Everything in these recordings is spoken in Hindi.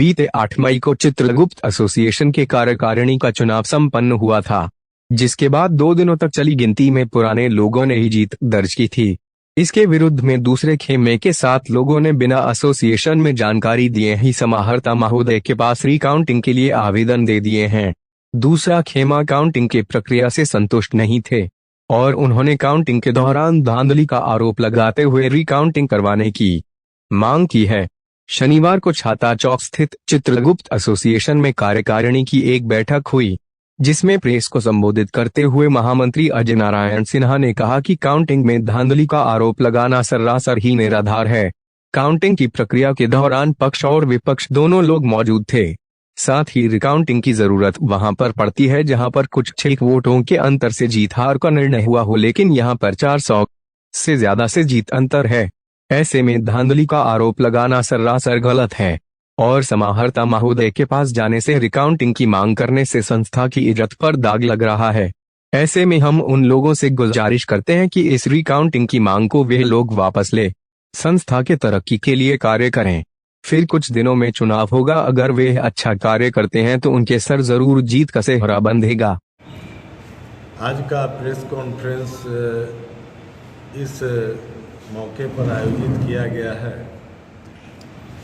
बीते 8 मई को चित्रगुप्त एसोसिएशन के कार्यकारिणी का चुनाव संपन्न हुआ था, जिसके बाद 2 दिनों तक चली गिनती में पुराने लोगों ने ही जीत दर्ज की थी। इसके विरुद्ध में दूसरे खेमे के 7 लोगों ने बिना एसोसिएशन में जानकारी दिए ही समाहर्ता महोदय के पास रिकाउंटिंग के लिए आवेदन दे दिए हैं। दूसरा खेमा काउंटिंग की प्रक्रिया से संतुष्ट नहीं थे और उन्होंने काउंटिंग के दौरान धांधली का आरोप लगाते हुए रिकाउंटिंग करवाने की मांग की है। शनिवार को छाता चौक स्थित चित्रगुप्त एसोसिएशन में कार्यकारिणी की एक बैठक हुई, जिसमें प्रेस को संबोधित करते हुए महामंत्री अजय नारायण सिन्हा ने कहा कि काउंटिंग में धांधली का आरोप लगाना सरासर ही निराधार है। काउंटिंग की प्रक्रिया के दौरान पक्ष और विपक्ष दोनों लोग मौजूद थे। साथ ही रिकाउंटिंग की जरूरत वहां पर पड़ती है जहां पर कुछ 6 वोटों के अंतर से जीत हार का निर्णय हुआ हो, लेकिन यहां पर 400 से ज्यादा से जीत अंतर है। ऐसे में धांधली का आरोप लगाना सरासर गलत है और समाहर्ता महोदय के पास जाने से रिकाउंटिंग की मांग करने से संस्था की इज्जत पर दाग लग रहा है। ऐसे में हम उन लोगों से गुजारिश करते हैं कि इस रिकाउंटिंग की मांग को वे लोग वापस ले संस्था के तरक्की के लिए कार्य करें। फिर कुछ दिनों में चुनाव होगा, अगर वे अच्छा कार्य करते हैं तो उनके सर जरूर जीत का सेहरा बंधेगा। आज का प्रेस कॉन्फ्रेंस इस मौके पर आयोजित किया गया है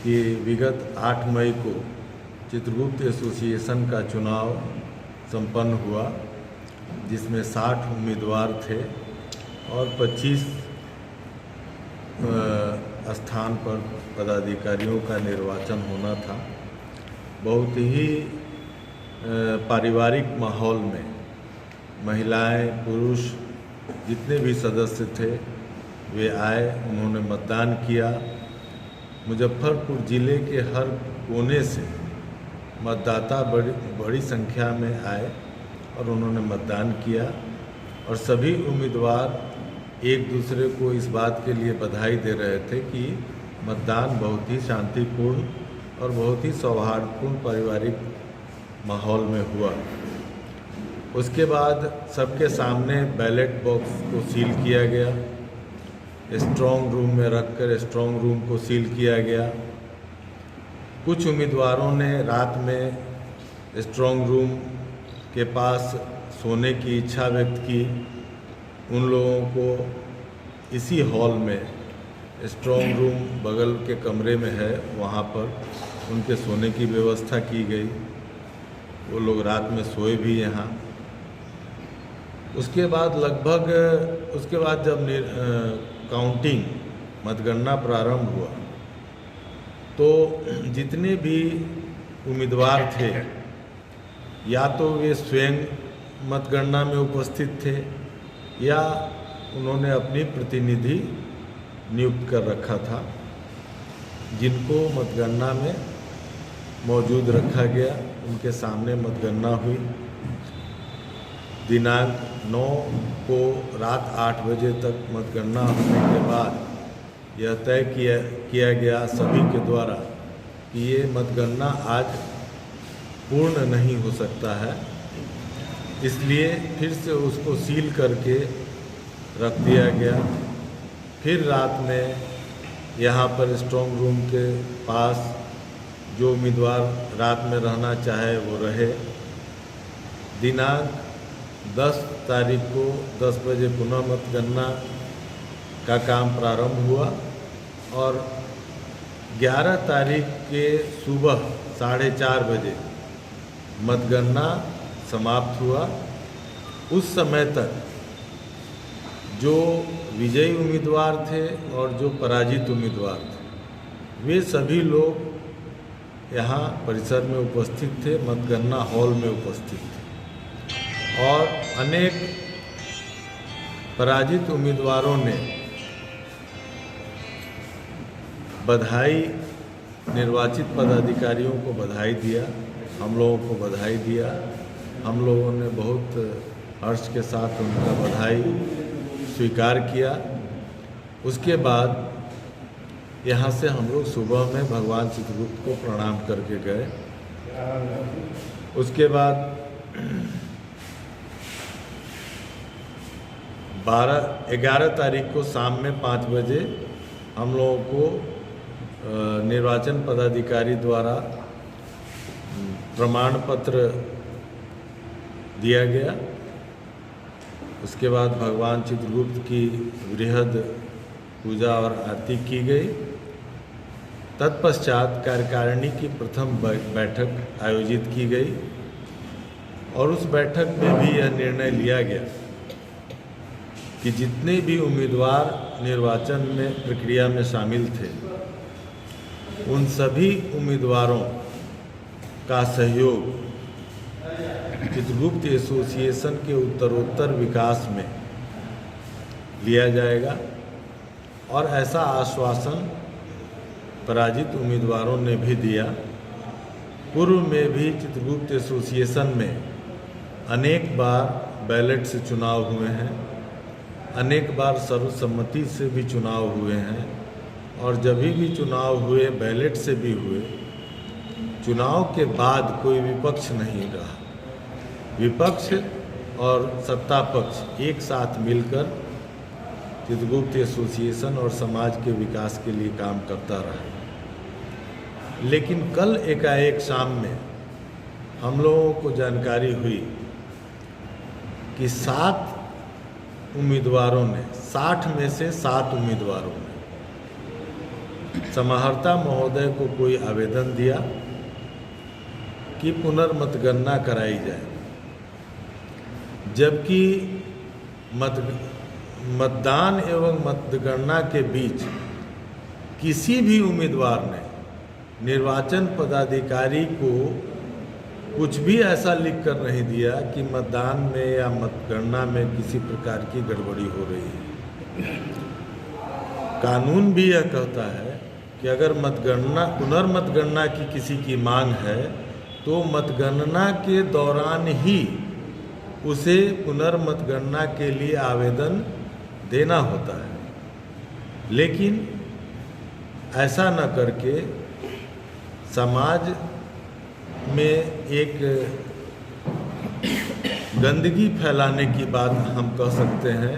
कि विगत 8 मई को चित्रगुप्त एसोसिएशन का चुनाव संपन्न हुआ, जिसमें 60 उम्मीदवार थे और 25 स्थान पर पदाधिकारियों का निर्वाचन होना था। बहुत ही पारिवारिक माहौल में महिलाएं, पुरुष जितने भी सदस्य थे वे आए, उन्होंने मतदान किया। मुजफ्फरपुर ज़िले के हर कोने से मतदाता बड़ी संख्या में आए और उन्होंने मतदान किया और सभी उम्मीदवार एक दूसरे को इस बात के लिए बधाई दे रहे थे कि मतदान बहुत ही शांतिपूर्ण और बहुत ही सौहार्दपूर्ण पारिवारिक माहौल में हुआ। उसके बाद सबके सामने बैलेट बॉक्स को सील किया गया, स्ट्रॉन्ग रूम में रखकर स्ट्रॉन्ग रूम को सील किया गया। कुछ उम्मीदवारों ने रात में स्ट्रॉन्ग रूम के पास सोने की इच्छा व्यक्त की। उन लोगों को इसी हॉल में, स्ट्रॉन्ग रूम बगल के कमरे में है, वहाँ पर उनके सोने की व्यवस्था की गई। वो लोग रात में सोए भी यहाँ। उसके बाद जब काउंटिंग मतगणना प्रारंभ हुआ तो जितने भी उम्मीदवार थे या तो वे स्वयं मतगणना में उपस्थित थे या उन्होंने अपनी प्रतिनिधि नियुक्त कर रखा था, जिनको मतगणना में मौजूद रखा गया। उनके सामने मतगणना हुई। दिनांक 9 को रात 8 बजे तक मतगणना होने के बाद यह तय किया गया सभी के द्वारा कि ये मतगणना आज पूर्ण नहीं हो सकता है, इसलिए फिर से उसको सील करके रख दिया गया। फिर रात में यहाँ पर स्ट्रॉन्ग रूम के पास जो उम्मीदवार रात में रहना चाहे वो रहे। दिनांक 10 तारीख को 10 बजे पुनः मतगणना का काम प्रारंभ हुआ और 11 तारीख के सुबह 4:30 बजे मतगणना समाप्त हुआ। उस समय तक जो विजयी उम्मीदवार थे और जो पराजित उम्मीदवार थे, वे सभी लोग यहाँ परिसर में उपस्थित थे, मतगणना हॉल में उपस्थित थे और अनेक पराजित उम्मीदवारों ने बधाई, निर्वाचित पदाधिकारियों को बधाई दिया, हम लोगों को बधाई दिया। हम लोगों ने बहुत हर्ष के साथ उनका बधाई स्वीकार किया। उसके बाद यहाँ से हम लोग सुबह में भगवान चित्रगुप्त को प्रणाम करके गए। उसके बाद 11 तारीख को शाम में 5 बजे हम लोगों को निर्वाचन पदाधिकारी द्वारा प्रमाण पत्र दिया गया। उसके बाद भगवान चित्रगुप्त की वृहद पूजा और आरती की गई। तत्पश्चात कार्यकारिणी की प्रथम बैठक आयोजित की गई और उस बैठक में भी यह निर्णय लिया गया कि जितने भी उम्मीदवार निर्वाचन में प्रक्रिया में शामिल थे, उन सभी उम्मीदवारों का सहयोग चित्रगुप्त एसोसिएशन के उत्तरोत्तर विकास में लिया जाएगा और ऐसा आश्वासन पराजित उम्मीदवारों ने भी दिया। पूर्व में भी चित्रगुप्त एसोसिएशन में अनेक बार बैलेट से चुनाव हुए हैं, अनेक बार सर्वसम्मति से भी चुनाव हुए हैं और जब भी चुनाव हुए बैलेट से भी हुए, चुनाव के बाद कोई विपक्ष नहीं रहा। विपक्ष और सत्ता पक्ष एक साथ मिलकर चित्रगुप्त एसोसिएशन और समाज के विकास के लिए काम करता रहा। लेकिन कल एकाएक शाम में हम लोगों को जानकारी हुई कि 7 उम्मीदवारों ने, 60 में से 7 उम्मीदवारों ने समाहर्ता महोदय को कोई आवेदन दिया कि पुनर्मतगणना कराई जाए, जबकि मतदान एवं मतगणना के बीच किसी भी उम्मीदवार ने निर्वाचन पदाधिकारी को कुछ भी ऐसा लिख कर नहीं दिया कि मतदान में या मतगणना में किसी प्रकार की गड़बड़ी हो रही है। कानून भी यह कहता है कि अगर पुनर्मतगणना की किसी की मांग है तो मतगणना के दौरान ही उसे पुनर्मतगणना के लिए आवेदन देना होता है। लेकिन ऐसा न करके समाज में एक गंदगी फैलाने की बात हम कह सकते हैं।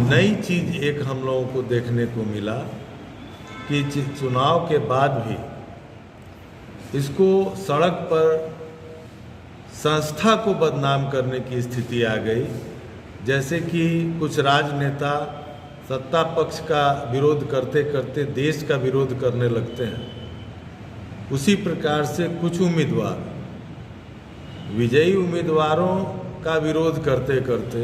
नई चीज़ एक हम लोगों को देखने को मिला कि चुनाव के बाद भी इसको सड़क पर संस्था को बदनाम करने की स्थिति आ गई। जैसे कि कुछ राजनेता सत्ता पक्ष का विरोध करते करते देश का विरोध करने लगते हैं, उसी प्रकार से कुछ उम्मीदवार विजयी उम्मीदवारों का विरोध करते करते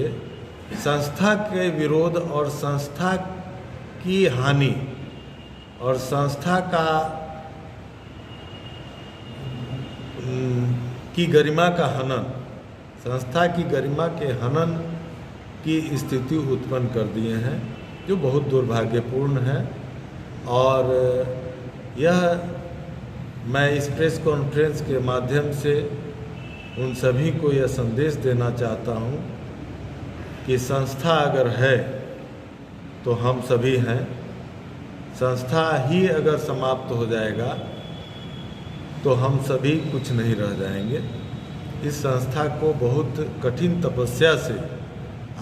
संस्था के विरोध और संस्था की हानि और संस्था की गरिमा का हनन, संस्था की गरिमा के हनन की स्थिति उत्पन्न कर दिए हैं, जो बहुत दुर्भाग्यपूर्ण है। और यह मैं इस प्रेस कॉन्फ्रेंस के माध्यम से उन सभी को यह संदेश देना चाहता हूँ कि संस्था अगर है तो हम सभी हैं। संस्था ही अगर समाप्त हो जाएगा तो हम सभी कुछ नहीं रह जाएंगे। इस संस्था को बहुत कठिन तपस्या से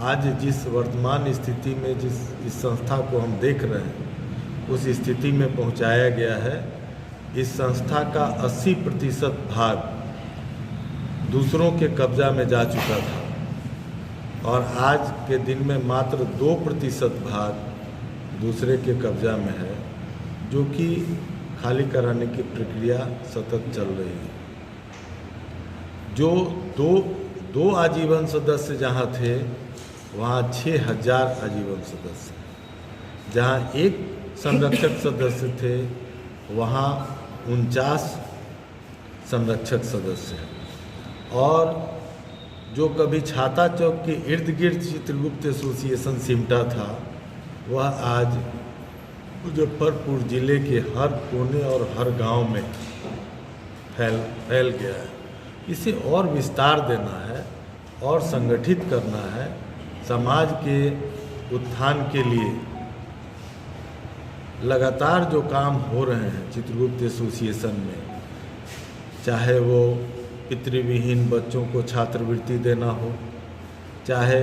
आज जिस वर्तमान स्थिति में इस संस्था को हम देख रहे हैं, उस स्थिति में पहुंचाया गया है। इस संस्था का 80% भाग दूसरों के कब्जा में जा चुका था और आज के दिन में मात्र 2% भाग दूसरे के कब्जा में है, जो कि खाली कराने की प्रक्रिया सतत चल रही है। जो दो आजीवन सदस्य जहाँ थे वहाँ 6000 आजीवन सदस्य, जहाँ एक संरक्षक सदस्य थे वहाँ 49 संरक्षक सदस्य हैं। और जो कभी छाता चौक के इर्द गिर्द चित्रगुप्त एसोसिएशन सिमटा था, वह आज मुजफ्फरपुर जिले के हर कोने और हर गांव में फैल गया है। इसे और विस्तार देना है और संगठित करना है। समाज के उत्थान के लिए लगातार जो काम हो रहे हैं चित्रगुप्त एसोसिएशन में, चाहे वो पितृविहीन बच्चों को छात्रवृत्ति देना हो, चाहे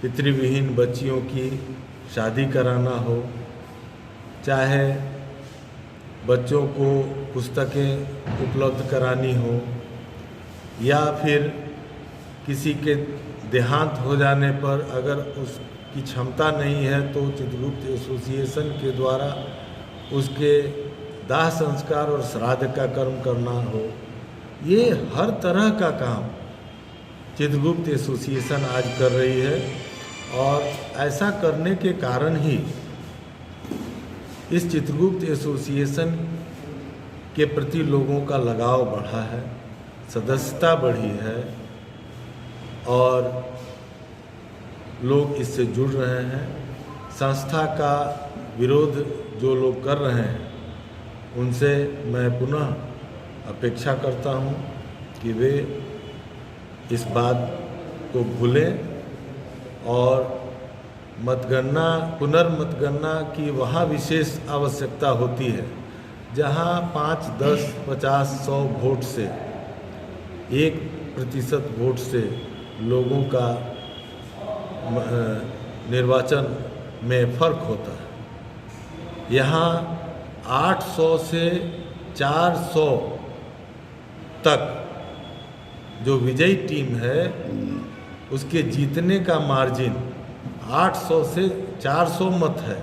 पितृविहीन बच्चियों की शादी कराना हो, चाहे बच्चों को पुस्तकें उपलब्ध करानी हो, या फिर किसी के देहांत हो जाने पर अगर उसकी क्षमता नहीं है तो चित्रगुप्त एसोसिएशन के द्वारा उसके दाह संस्कार और श्राद्ध का कर्म करना हो, ये हर तरह का काम चित्रगुप्त एसोसिएशन आज कर रही है। और ऐसा करने के कारण ही इस चित्रगुप्त एसोसिएशन के प्रति लोगों का लगाव बढ़ा है, सदस्यता बढ़ी है और लोग इससे जुड़ रहे हैं। संस्था का विरोध जो लोग कर रहे हैं उनसे मैं पुनः अपेक्षा करता हूं कि वे इस बात को भूलें और पुनर्मतगणना की वहाँ विशेष आवश्यकता होती है जहाँ 5, 10, 50, 100 वोट से 1% वोट से लोगों का निर्वाचन में फर्क होता है। यहाँ 800 से 400 तक जो विजयी टीम है उसके जीतने का मार्जिन 800 से 400 मत है।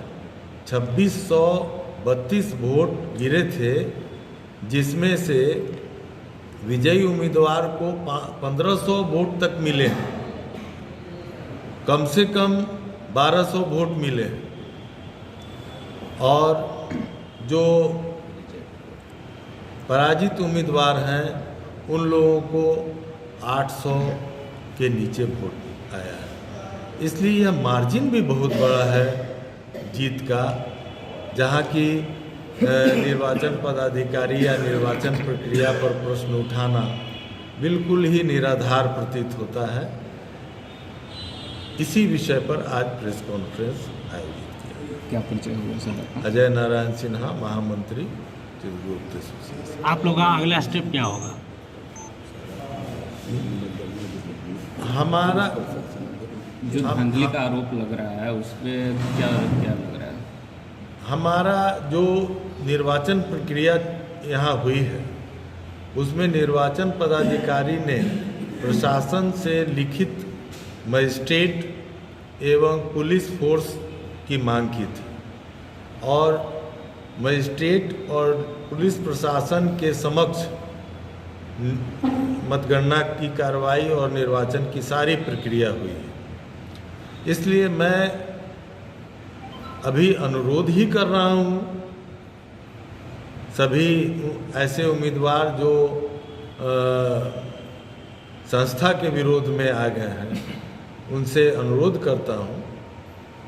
2632 वोट गिरे थे, जिसमें से विजयी उम्मीदवार को 1500 वोट तक मिले, कम से कम 1200 वोट मिले और जो पराजित उम्मीदवार हैं उन लोगों को 800 के नीचे वोट आया है। इसलिए यह मार्जिन भी बहुत बड़ा है जीत का, जहाँ की निर्वाचन पदाधिकारी या निर्वाचन प्रक्रिया पर प्रश्न उठाना बिल्कुल ही निराधार प्रतीत होता है। इसी विषय पर आज प्रेस कॉन्फ्रेंस आयोजित किया। क्या परिचय हुआ सर? अजय नारायण सिन्हा, महामंत्री चित्रगुप्त एसोसिएशन। आप लोगों का अगला स्टेप क्या होगा? हमारा जो धांधली का आरोप लग रहा है उस पर क्या लग रहा है? हमारा जो निर्वाचन प्रक्रिया यहाँ हुई है उसमें निर्वाचन पदाधिकारी ने प्रशासन से लिखित मजिस्ट्रेट एवं पुलिस फोर्स की मांग की थी और मजिस्ट्रेट और पुलिस प्रशासन के समक्ष मतगणना की कार्रवाई और निर्वाचन की सारी प्रक्रिया हुई है। इसलिए मैं अभी अनुरोध ही कर रहा हूँ सभी ऐसे उम्मीदवार जो संस्था के विरोध में आ गए हैं, उनसे अनुरोध करता हूँ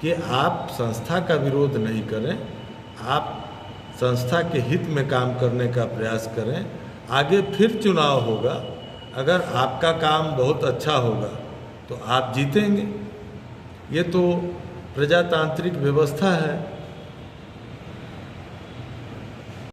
कि आप संस्था का विरोध नहीं करें, आप संस्था के हित में काम करने का प्रयास करें। आगे फिर चुनाव होगा, अगर आपका काम बहुत अच्छा होगा तो आप जीतेंगे। ये तो प्रजातांत्रिक व्यवस्था है।